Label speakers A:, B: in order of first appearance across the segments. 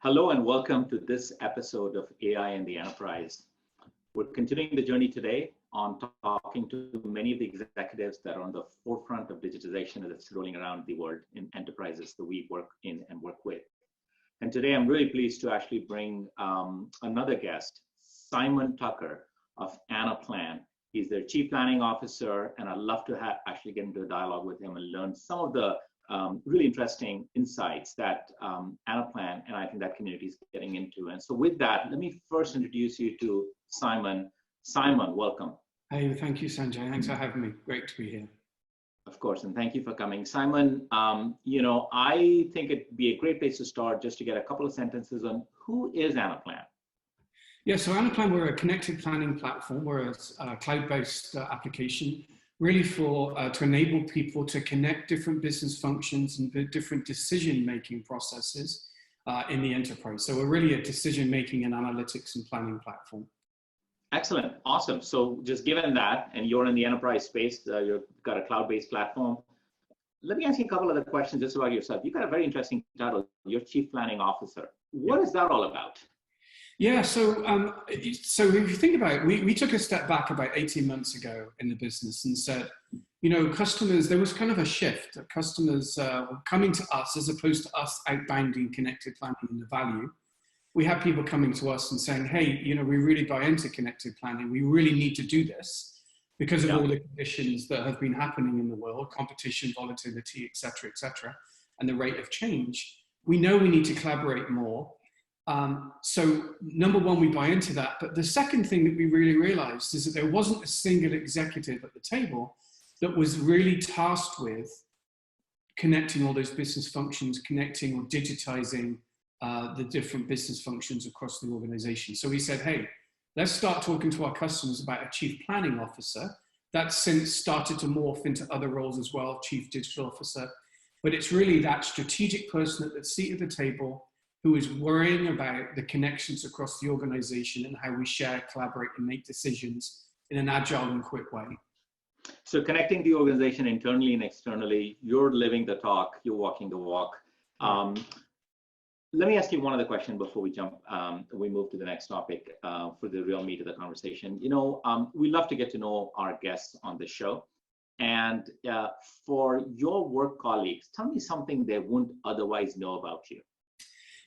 A: Hello and welcome to this episode of AI in the Enterprise. We're continuing the journey today on talking to many of the executives that are on the forefront of digitization that's rolling around the world in enterprises that we work in and work with. And today I'm really pleased to actually bring another guest, Simon Tucker of Anaplan. He's their Chief Planning Officer, and I'd love to actually get into a dialogue with him and learn some of the really interesting insights that Anaplan and I think that community is getting into. And so with that, let me first introduce you to Simon. Simon, welcome.
B: Hey, thank you, Sanjay. Thanks for having me. Great to be here.
A: Of course, and thank you for coming. Simon, I think it'd be a great place to start just to get a couple of sentences on who is Anaplan?
B: Yeah, so Annaplan, we're a connected planning platform. We're a cloud-based application, really for to enable people to connect different business functions and different decision-making processes in the enterprise. So we're really a decision-making and analytics and planning platform.
A: Excellent, awesome. So just given that, and you're in the enterprise space, you've got a cloud-based platform. Let me ask you a couple other questions just about yourself. You've got a very interesting title, you're Chief Planning Officer. What is that all about?
B: Yeah, so if you think about it, we took a step back about 18 months ago in the business and said, customers, there was kind of a shift. Customers were coming to us as opposed to us outbounding connected planning and the value. We had people coming to us and saying, hey, we really buy into connected planning. We really need to do this because of all the conditions that have been happening in the world, competition, volatility, et cetera, and the rate of change. We know we need to collaborate more. So number one, we buy into that. But the second thing that we really realized is that there wasn't a single executive at the table that was really tasked with connecting all those business functions, connecting or digitizing the different business functions across the organization. So we said, hey, let's start talking to our customers about a chief planning officer. That's since started to morph into other roles as well, chief digital officer. But it's really that strategic person at the seat of the table who is worrying about the connections across the organization and how we share, collaborate, and make decisions in an agile and quick way.
A: So connecting the organization internally and externally, you're living the talk, you're walking the walk. Let me ask you one other question before we move to the next topic for the real meat of the conversation. We love to get to know our guests on the show. And for your work colleagues, tell me something they wouldn't otherwise know about you.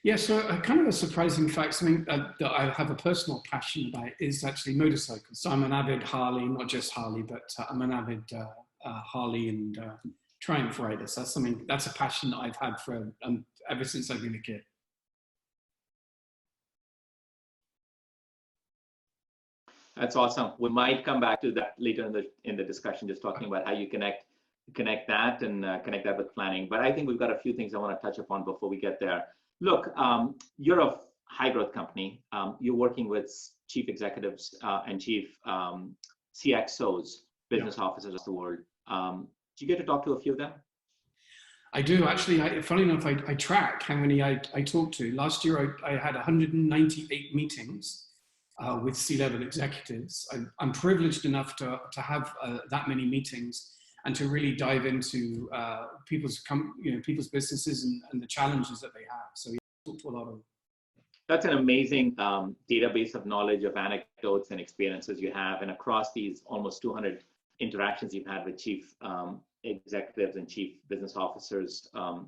B: Yeah, so kind of a surprising fact, something that I have a personal passion about is actually motorcycles. So I'm an avid Harley, not just Harley, but I'm an avid Harley and Triumph rider. So that's a passion that I've had for ever since I've been a kid.
A: That's awesome. We might come back to that later in the discussion, just talking about how you connect that and connect that with planning. But I think we've got a few things I want to touch upon before we get there. Look, you're a high growth company. You're working with chief executives and chief CXOs, business officers of the world. Do you get to talk to a few of them?
B: I do, actually. Funny enough, I track how many I talk to. Last year, I had 198 meetings with C-level executives. I'm privileged enough to have that many meetings and to really dive into people's businesses and the challenges that they have. So we talk to a lot of them.
A: That's an amazing database of knowledge, of anecdotes and experiences you have. And across these almost 200 interactions you've had with chief executives and chief business officers, I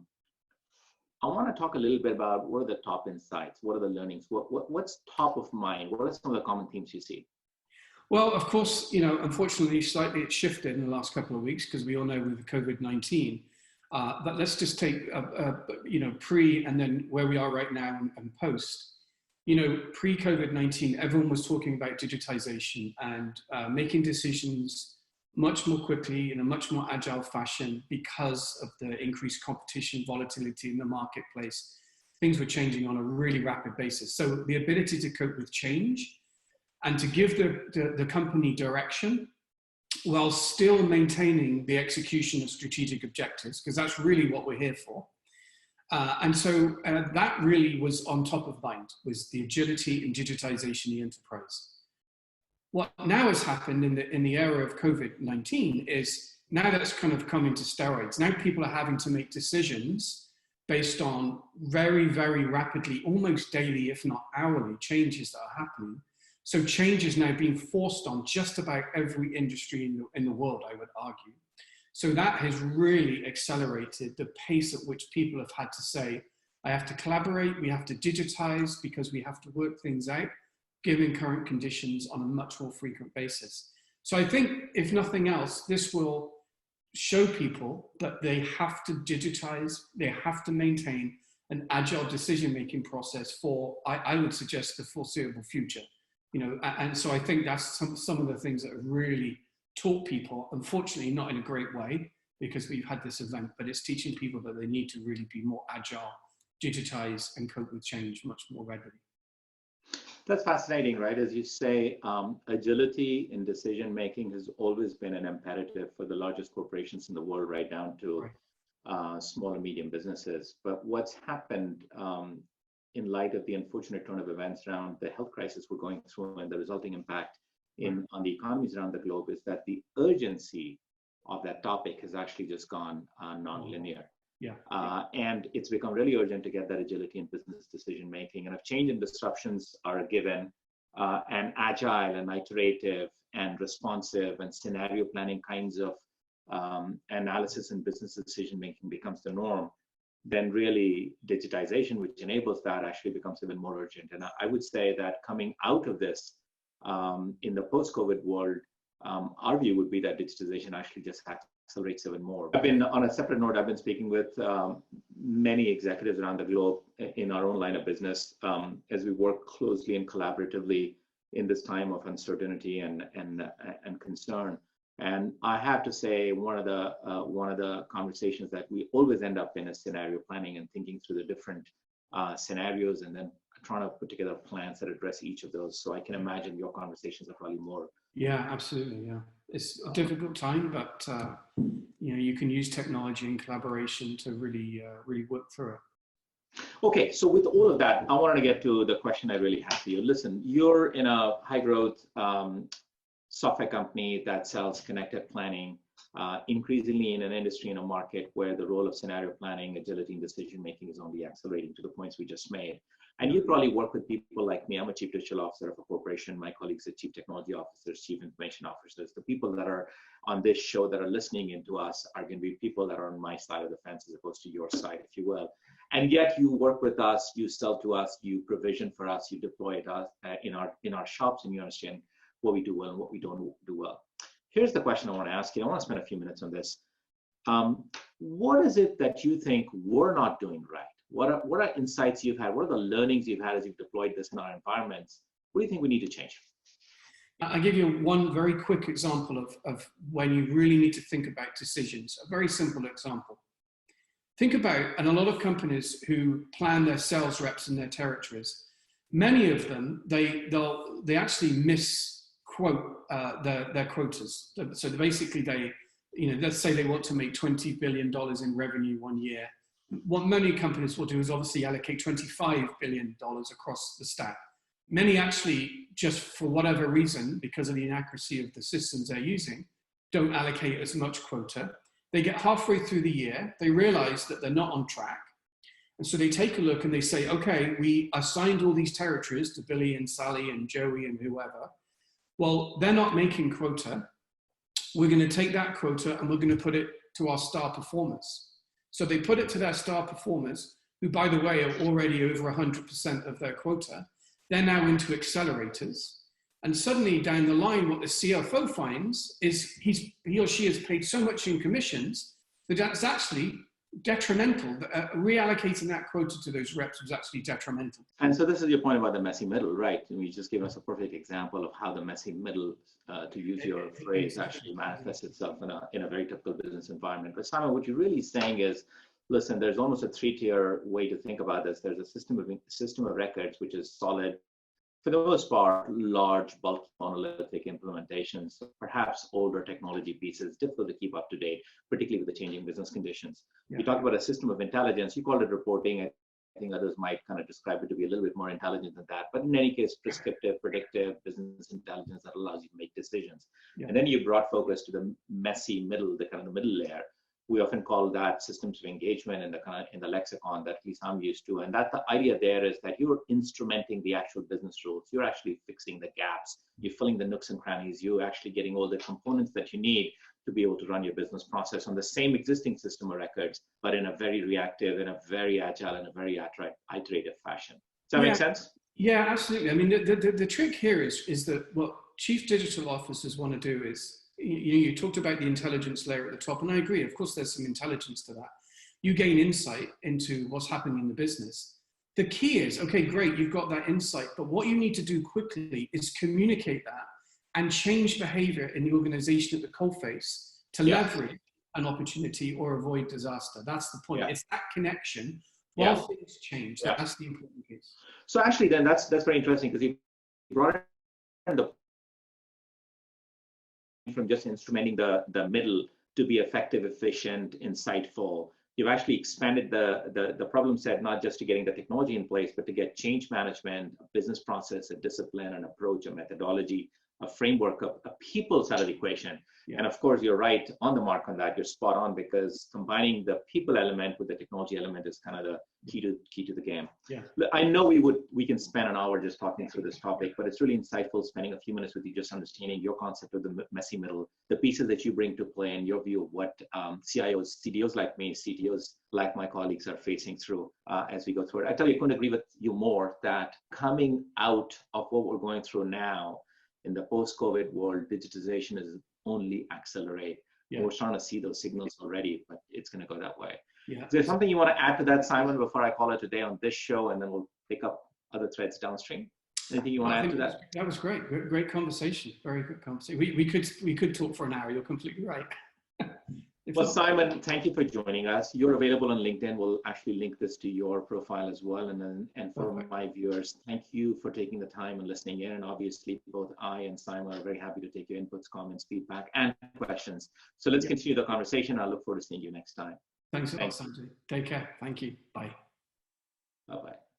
A: want to talk a little bit about what are the top insights, what are the learnings, what's top of mind, what are some of the common themes you see?
B: Well, of course, unfortunately, slightly it shifted in the last couple of weeks because we all know with COVID-19. But let's just take, pre and then where we are right now and post. Pre-COVID-19, everyone was talking about digitization and making decisions much more quickly in a much more agile fashion because of the increased competition, volatility in the marketplace. Things were changing on a really rapid basis. So the ability to cope with change and to give the company direction while still maintaining the execution of strategic objectives, because that's really what we're here for. And so that really was on top of mind, was the agility and digitization of the enterprise. What now has happened in the era of COVID-19 is now that's kind of come into steroids. Now people are having to make decisions based on very, very rapidly, almost daily, if not hourly, changes that are happening. So change is now being forced on just about every industry in the world, I would argue. So that has really accelerated the pace at which people have had to say, I have to collaborate, we have to digitize because we have to work things out, given current conditions on a much more frequent basis. So I think, if nothing else, this will show people that they have to digitize, they have to maintain an agile decision-making process for, I would suggest, the foreseeable future. And so I think that's some of the things that have really taught people, unfortunately not in a great way, because we've had this event, but it's teaching people that they need to really be more agile, digitize, and cope with change much more readily.
A: That's fascinating, right? As you say, agility in decision making has always been an imperative for the largest corporations in the world, right down to small and medium businesses. But what's happened in light of the unfortunate turn of events around the health crisis we're going through and the resulting impact on the economies around the globe is that the urgency of that topic has actually just gone non-linear. And it's become really urgent to get that agility in business decision making. And if change and disruptions are given, and agile and iterative and responsive and scenario planning kinds of analysis and business decision making becomes the norm, then really digitization, which enables that, actually becomes even more urgent. And I would say that coming out of this in the post-COVID world, our view would be that digitization actually just accelerates even more. I've been, on a separate note, I've been speaking with many executives around the globe in our own line of business as we work closely and collaboratively in this time of uncertainty and concern. And I have to say, one of the conversations that we always end up in is scenario planning and thinking through the different scenarios and then trying to put together plans that address each of those. So I can imagine your conversations are probably more.
B: Yeah, absolutely. Yeah, it's a difficult time, but you can use technology and collaboration to really work through it.
A: Okay, so with all of that, I wanted to get to the question I really have for you. Listen, you're in a high growth software company that sells connected planning, increasingly in an industry, in a market where the role of scenario planning, agility, and decision making is only accelerating to the points we just made. And you probably work with people like me. I'm a chief digital officer of a corporation. My colleagues are chief technology officers, chief information officers. The people that are on this show that are listening in to us are going to be people that are on my side of the fence as opposed to your side, if you will. And yet you work with us, you sell to us, you provision for us, you deploy it in our shops, and you understand what we do well and what we don't do well. Here's the question I want to ask you. I want to spend a few minutes on this. What is it that you think we're not doing right? What are insights you've had? What are the learnings you've had as you've deployed this in our environments? What do you think we need to change?
B: I'll give you one very quick example of when you really need to think about decisions. A very simple example. Think about, and a lot of companies who plan their sales reps in their territories, many of them, they actually misquote their quotas. So basically let's say they want to make $20 billion in revenue one year. What many companies will do is obviously allocate $25 billion across the stack. Many actually, just for whatever reason, because of the inaccuracy of the systems they're using, don't allocate as much quota. They get halfway through the year, they realize that they're not on track. And so they take a look and they say, okay, we assigned all these territories to Billy and Sally and Joey and whoever. Well, they're not making quota. We're going to take that quota and we're going to put it to our star performers. So they put it to their star performers, who, by the way, are already over 100% of their quota. They're now into accelerators. And suddenly down the line, what the CFO finds is he or she has paid so much in commissions that that's actually detrimental. Reallocating that quota to those reps was actually detrimental.
A: And so this is your point about the messy middle, right? And you just gave us a perfect example of how the messy middle, to use your phrase, actually manifests itself in a very typical business environment. But Simon, what you're really saying is, listen, there's almost a three-tier way to think about this. There's a system of records, which is solid, for the most part, large, bulky, monolithic implementations, perhaps older technology pieces, difficult to keep up to date, particularly with the changing business conditions. Yeah. You talked about a system of intelligence. You called it reporting. I think others might kind of describe it to be a little bit more intelligent than that. But in any case, prescriptive, predictive business intelligence that allows you to make decisions. Yeah. And then you brought focus to the messy middle, the kind of the middle layer, We often call that systems of engagement in the kind of in the lexicon that at least I'm used to. And that the idea there is that you're instrumenting the actual business rules. You're actually fixing the gaps. You're filling the nooks and crannies. You're actually getting all the components that you need to be able to run your business process on the same existing system of records, but in a very reactive, in a very agile, and a very iterative fashion. Does that make sense?
B: Yeah, absolutely. I mean, the trick here is that what chief digital officers want to do is, you talked about the intelligence layer at the top, and I agree. Of course, there's some intelligence to that. You gain insight into what's happening in the business. The key is, okay, great, you've got that insight, but what you need to do quickly is communicate that and change behavior in the organization at the coalface to leverage an opportunity or avoid disaster. That's the point. It's that connection while things change. That's the important piece.
A: So actually, then that's very interesting, because you brought in the from just instrumenting the middle to be effective, efficient, insightful. You've actually expanded the problem set, not just to getting the technology in place, but to get change management, a business process, a discipline, an approach, a methodology, a framework, a people side of the equation. And of course, you're right on the mark on that. You're spot on, because combining the people element with the technology element is kind of the key to the game. I know we can spend an hour just talking through this topic, but it's really insightful spending a few minutes with you, just understanding your concept of the messy middle, the pieces that you bring to play, and your view of what CIOs, CDOs like me, CTOs like my colleagues are facing through as we go through it. I tell you, I couldn't agree with you more that coming out of what we're going through now in the post-COVID world, digitization is only accelerate. We're starting to see those signals already, but it's going to go that way. Is there something you want to add to that, Simon, before I call it today on this show, and then we'll pick up other threads downstream? Anything you want to add to that?
B: That was great. Great conversation. Very good conversation. We could talk for an hour. You're completely right.
A: Well, Simon, thank you for joining us. You're available on LinkedIn. We'll actually link this to your profile as well. And for my viewers, thank you for taking the time and listening in. And obviously, both I and Simon are very happy to take your inputs, comments, feedback, and questions. So let's continue the conversation. I look forward to seeing you next time.
B: Thanks a lot, Sanjay. Take care. Thank you. Bye.
A: Bye-bye.